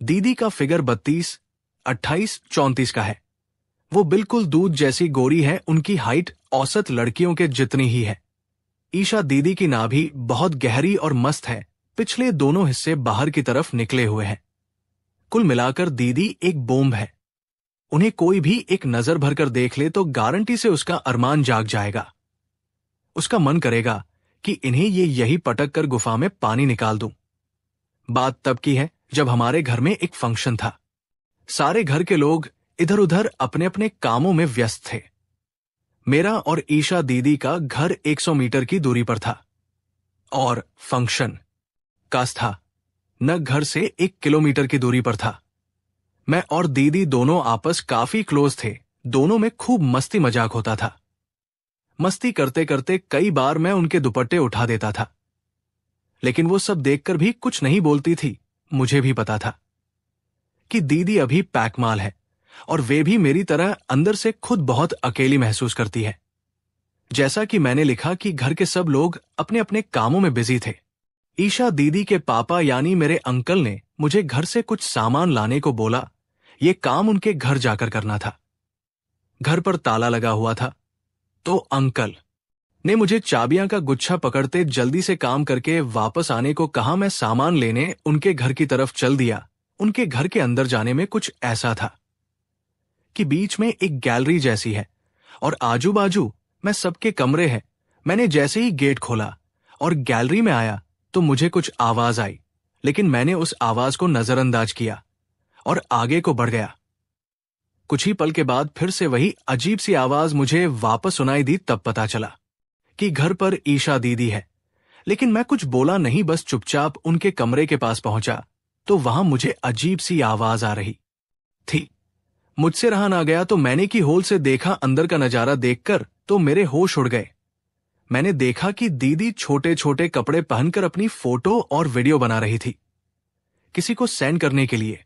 दीदी का फिगर 32, 28, 34 का है। वो बिल्कुल दूध जैसी गोरी है, उनकी हाइट औसत लड़कियों के जितनी ही है। ईशा दीदी की नाभि बहुत गहरी और मस्त है, पिछले दोनों हिस्से बाहर की तरफ निकले हुए हैं। कुल मिलाकर दीदी एक बोम्ब है। उन्हें कोई भी एक नजर भरकर देख ले तो गारंटी से उसका अरमान जाग जाएगा। उसका मन करेगा कि इन्हें यही पटक कर गुफा में पानी निकाल दूं। बात तब की है जब हमारे घर में एक फंक्शन था। सारे घर के लोग इधर उधर अपने अपने कामों में व्यस्त थे। मेरा और ईशा दीदी का घर 100 मीटर की दूरी पर था और फंक्शन का था न घर से 1 किलोमीटर की दूरी पर था। मैं और दीदी दोनों आपस काफी क्लोज थे। दोनों में खूब मस्ती मजाक होता था। मस्ती करते करते कई बार मैं उनके दुपट्टे उठा देता था, लेकिन वो सब देखकर भी कुछ नहीं बोलती थी। मुझे भी पता था कि दीदी अभी पैकमाल है और वे भी मेरी तरह अंदर से खुद बहुत अकेली महसूस करती है। जैसा कि मैंने लिखा कि घर के सब लोग अपने अपने कामों में बिजी थे। ईशा दीदी के पापा यानी मेरे अंकल ने मुझे घर से कुछ सामान लाने को बोला। ये काम उनके घर जाकर करना था। घर पर ताला लगा हुआ था, तो अंकल ने मुझे चाबियां का गुच्छा पकड़ते जल्दी से काम करके वापस आने को कहा। मैं सामान लेने उनके घर की तरफ चल दिया। उनके घर के अंदर जाने में कुछ ऐसा था कि बीच में एक गैलरी जैसी है और आजू बाजू में सबके कमरे हैं। मैंने जैसे ही गेट खोला और गैलरी में आया तो मुझे कुछ आवाज आई, लेकिन मैंने उस आवाज को नजरअंदाज किया और आगे को बढ़ गया। कुछ ही पल के बाद फिर से वही अजीब सी आवाज मुझे वापस सुनाई दी। तब पता चला कि घर पर ईशा दीदी है, लेकिन मैं कुछ बोला नहीं, बस चुपचाप उनके कमरे के पास पहुंचा तो वहां मुझे अजीब सी आवाज आ रही थी। मुझसे रहा ना गया तो मैंने की होल से देखा। अंदर का नजारा देखकर तो मेरे होश उड़ गए। मैंने देखा कि दीदी छोटे छोटे कपड़े पहनकर अपनी फोटो और वीडियो बना रही थी, किसी को सेंड करने के लिए।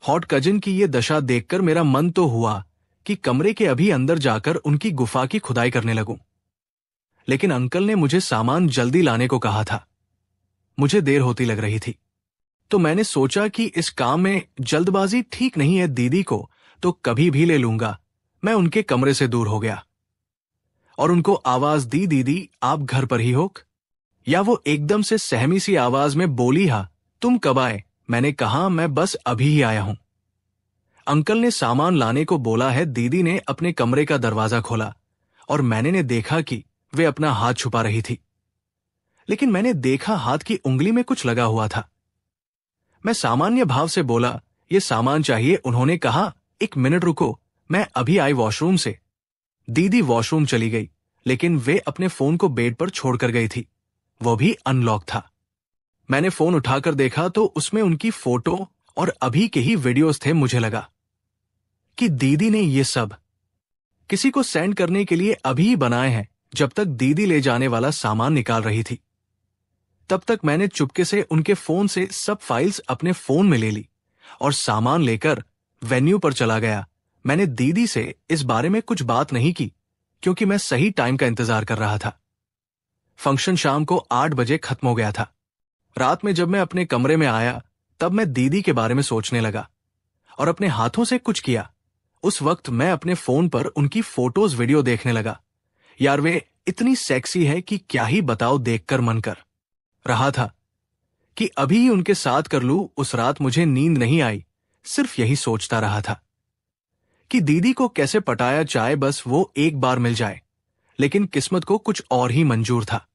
हॉट कजिन की ये दशा देखकर मेरा मन तो हुआ कि कमरे के अभी अंदर जाकर उनकी गुफा की खुदाई करने लगूं, लेकिन अंकल ने मुझे सामान जल्दी लाने को कहा था। मुझे देर होती लग रही थी, तो मैंने सोचा कि इस काम में जल्दबाजी ठीक नहीं है। दीदी को तो कभी भी ले लूंगा। मैं उनके कमरे से दूर हो गया और उनको आवाज दी, दीदी आप घर पर ही हो? या वो एकदम से सहमी सी आवाज में बोली, हा तुम कब आए? मैंने कहा मैं बस अभी ही आया हूं। अंकल ने सामान लाने को बोला है। दीदी ने अपने कमरे का दरवाजा खोला और मैंने देखा कि वे अपना हाथ छुपा रही थी, लेकिन मैंने देखा हाथ की उंगली में कुछ लगा हुआ था। मैं सामान्य भाव से बोला, ये सामान चाहिए। उन्होंने कहा 1 मिनट रुको, मैं अभी आई वॉशरूम से। दीदी वॉशरूम चली गई, लेकिन वे अपने फोन को बेड पर छोड़कर गई थी। वो भी अनलॉक था। मैंने फोन उठाकर देखा तो उसमें उनकी फोटो और अभी के ही वीडियोस थे। मुझे लगा कि दीदी ने ये सब किसी को सेंड करने के लिए अभी ही बनाए हैं। जब तक दीदी ले जाने वाला सामान निकाल रही थी, तब तक मैंने चुपके से उनके फोन से सब फाइल्स अपने फोन में ले ली और सामान लेकर वेन्यू पर चला गया। मैंने दीदी से इस बारे में कुछ बात नहीं की, क्योंकि मैं सही टाइम का इंतजार कर रहा था। फंक्शन शाम को 8 बजे खत्म हो गया था। रात में जब मैं अपने कमरे में आया तब मैं दीदी के बारे में सोचने लगा और अपने हाथों से कुछ किया। उस वक्त मैं अपने फोन पर उनकी फोटोज वीडियो देखने लगा। यार वे इतनी सेक्सी है कि क्या ही बताओ। देखकर मन कर रहा था कि अभी ही उनके साथ कर लूं। उस रात मुझे नींद नहीं आई, सिर्फ यही सोचता रहा था कि दीदी को कैसे पटाया जाए, बस वो एक बार मिल जाए। लेकिन किस्मत को कुछ और ही मंजूर था।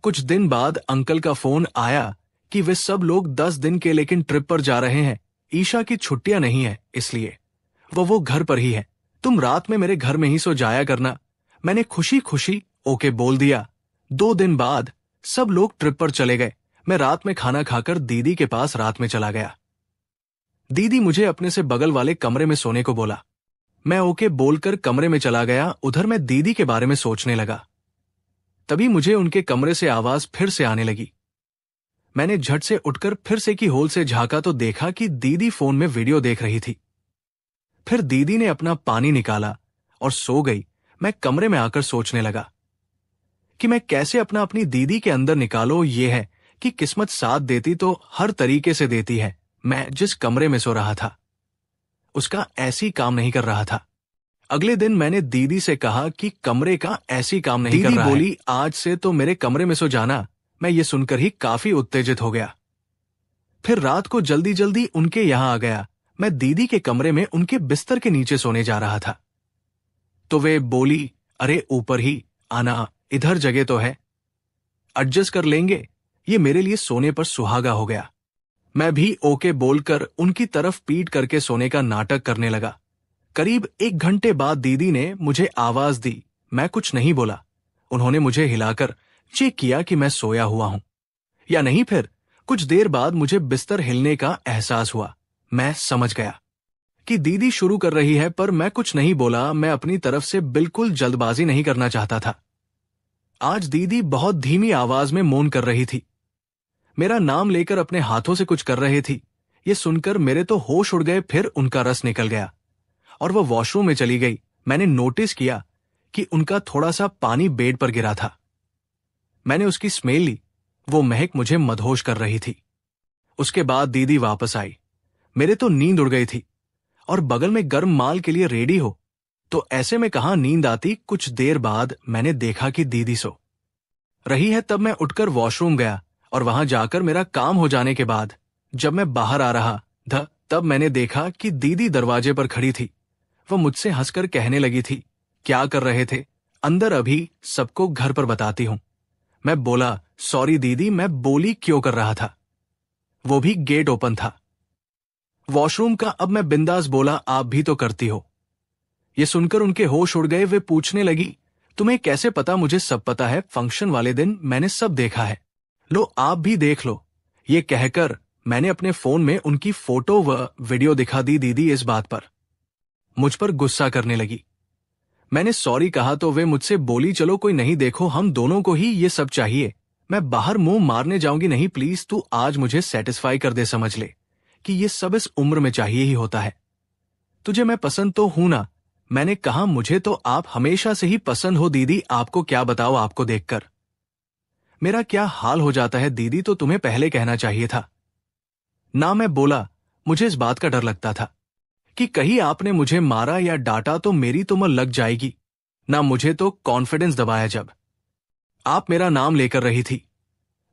कुछ दिन बाद अंकल का फोन आया कि वे सब लोग 10 दिन के लेकिन ट्रिप पर जा रहे हैं। ईशा की छुट्टियां नहीं है, इसलिए वो घर पर ही है। तुम रात में मेरे घर में ही सो जाया करना। मैंने खुशी खुशी ओके बोल दिया। 2 दिन बाद सब लोग ट्रिप पर चले गए। मैं रात में खाना खाकर दीदी के पास रात में चला गया। दीदी मुझे अपने से बगल वाले कमरे में सोने को बोला। मैं ओके बोलकर कमरे में चला गया। उधर मैं दीदी के बारे में सोचने लगा। तभी मुझे उनके कमरे से आवाज फिर से आने लगी। मैंने झट से उठकर फिर से की होल से झांका तो देखा कि दीदी फोन में वीडियो देख रही थी। फिर दीदी ने अपना पानी निकाला और सो गई। मैं कमरे में आकर सोचने लगा कि मैं कैसे अपनी दीदी के अंदर निकालो। ये है कि किस्मत साथ देती तो हर तरीके से देती है। मैं जिस कमरे में सो रहा था उसका ऐसी काम नहीं कर रहा था। अगले दिन मैंने दीदी से कहा कि कमरे का ऐसी काम नहीं कर रहा है। दीदी बोली, आज से तो मेरे कमरे में सो जाना। मैं ये सुनकर ही काफी उत्तेजित हो गया। फिर रात को जल्दी जल्दी उनके यहां आ गया। मैं दीदी के कमरे में उनके बिस्तर के नीचे सोने जा रहा था तो वे बोली, अरे ऊपर ही आना, इधर जगह तो है, एडजस्ट कर लेंगे। ये मेरे लिए सोने पर सुहागा हो गया। मैं भी ओके बोलकर उनकी तरफ पीठ करके सोने का नाटक करने लगा। करीब 1 घंटे बाद दीदी ने मुझे आवाज दी। मैं कुछ नहीं बोला। उन्होंने मुझे हिलाकर चेक किया कि मैं सोया हुआ हूं या नहीं। फिर कुछ देर बाद मुझे बिस्तर हिलने का एहसास हुआ। मैं समझ गया कि दीदी शुरू कर रही है, पर मैं कुछ नहीं बोला। मैं अपनी तरफ से बिल्कुल जल्दबाजी नहीं करना चाहता था। आज दीदी बहुत धीमी आवाज में मौन कर रही थी। मेरा नाम लेकर अपने हाथों से कुछ कर रही थी। ये सुनकर मेरे तो होश उड़ गए। फिर उनका रस निकल गया और वह वॉशरूम में चली गई। मैंने नोटिस किया कि उनका थोड़ा सा पानी बेड पर गिरा था। मैंने उसकी स्मेल ली। वो महक मुझे मदहोश कर रही थी। उसके बाद दीदी वापस आई। मेरे तो नींद उड़ गई थी और बगल में गर्म माल के लिए रेडी हो, तो ऐसे में कहां नींद आती। कुछ देर बाद मैंने देखा कि दीदी सो रही है। तब मैं उठकर वॉशरूम गया और वहां जाकर मेरा काम हो जाने के बाद जब मैं बाहर आ रहा था तब मैंने देखा कि दीदी दरवाजे पर खड़ी थी। वह मुझसे हंसकर कहने लगी थी, क्या कर रहे थे? अंदर अभी सबको घर पर बताती हूं। मैं बोला, सॉरी दीदी। मैं बोली क्यों कर रहा था, वो भी गेट ओपन था वॉशरूम का। अब मैं बिंदास बोला, आप भी तो करती हो। ये सुनकर उनके होश उड़ गए। वे पूछने लगी, तुम्हें कैसे पता? मुझे सब पता है। फंक्शन वाले दिन मैंने सब देखा है। लो आप भी देख लो। ये कहकर मैंने अपने फोन में उनकी फोटो व वीडियो दिखा दी। दीदी इस बात पर मुझ पर गुस्सा करने लगी। मैंने सॉरी कहा तो वे मुझसे बोली, चलो कोई नहीं, देखो हम दोनों को ही ये सब चाहिए। मैं बाहर मुंह मारने जाऊंगी नहीं। प्लीज तू आज मुझे सेटिस्फाई कर दे। समझ ले कि ये सब इस उम्र में चाहिए ही होता है। तुझे मैं पसंद तो हूं ना? मैंने कहा, मुझे तो आप हमेशा से ही पसंद हो दीदी। आपको क्या बताओ, आपको देखकर मेरा क्या हाल हो जाता है। दीदी तो तुम्हें पहले कहना चाहिए था ना। मैं बोला, मुझे इस बात का डर लगता था कि कहीं आपने मुझे मारा या डांटा तो मेरी तो मर लग जाएगी ना। मुझे तो कॉन्फिडेंस दबाया जब आप मेरा नाम लेकर रही थी।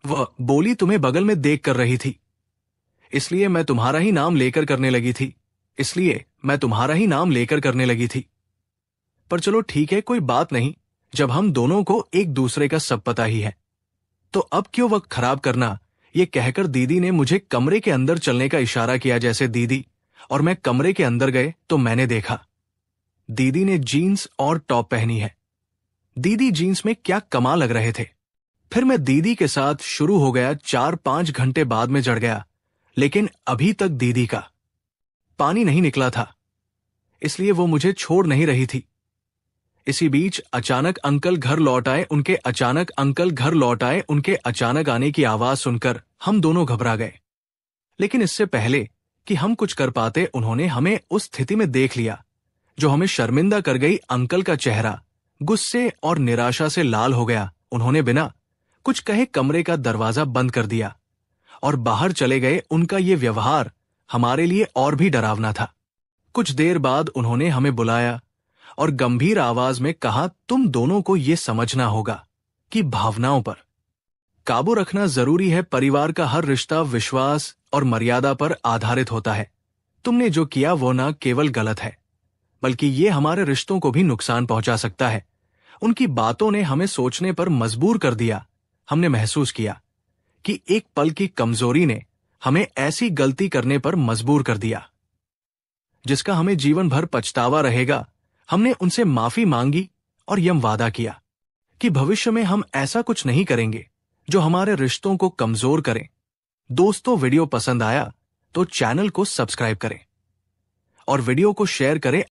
वह बोली, तुम्हें बगल में देख कर रही थी, इसलिए मैं तुम्हारा ही नाम लेकर करने लगी थी। पर चलो ठीक है, कोई बात नहीं, जब हम दोनों को एक दूसरे का सब पता ही है तो अब क्यों वक्त खराब करना। ये कहकर दीदी ने मुझे कमरे के अंदर चलने का इशारा किया। जैसे दीदी और मैं कमरे के अंदर गए तो मैंने देखा दीदी ने जीन्स और टॉप पहनी है। दीदी जीन्स में क्या कमाल लग रहे थे। फिर मैं दीदी के साथ शुरू हो गया। 4-5 घंटे बाद में जड़ गया, लेकिन अभी तक दीदी का पानी नहीं निकला था, इसलिए वो मुझे छोड़ नहीं रही थी। इसी बीच अचानक अंकल घर लौट आए। उनके अचानक आने की आवाज सुनकर हम दोनों घबरा गए। लेकिन इससे पहले कि हम कुछ कर पाते, उन्होंने हमें उस स्थिति में देख लिया जो हमें शर्मिंदा कर गई। अंकल का चेहरा गुस्से और निराशा से लाल हो गया। उन्होंने बिना कुछ कहे कमरे का दरवाजा बंद कर दिया और बाहर चले गए। उनका ये व्यवहार हमारे लिए और भी डरावना था। कुछ देर बाद उन्होंने हमें बुलाया और गंभीर आवाज में कहा, तुम दोनों को ये समझना होगा कि भावनाओं पर काबू रखना जरूरी है। परिवार का हर रिश्ता विश्वास और मर्यादा पर आधारित होता है। तुमने जो किया वो न केवल गलत है, बल्कि ये हमारे रिश्तों को भी नुकसान पहुंचा सकता है। उनकी बातों ने हमें सोचने पर मजबूर कर दिया। हमने महसूस किया कि एक पल की कमजोरी ने हमें ऐसी गलती करने पर मजबूर कर दिया जिसका हमें जीवन भर पछतावा रहेगा। हमने उनसे माफी मांगी और यह वादा किया कि भविष्य में हम ऐसा कुछ नहीं करेंगे जो हमारे रिश्तों को कमजोर करे। दोस्तों, वीडियो पसंद आया तो चैनल को सब्सक्राइब करें और वीडियो को शेयर करें।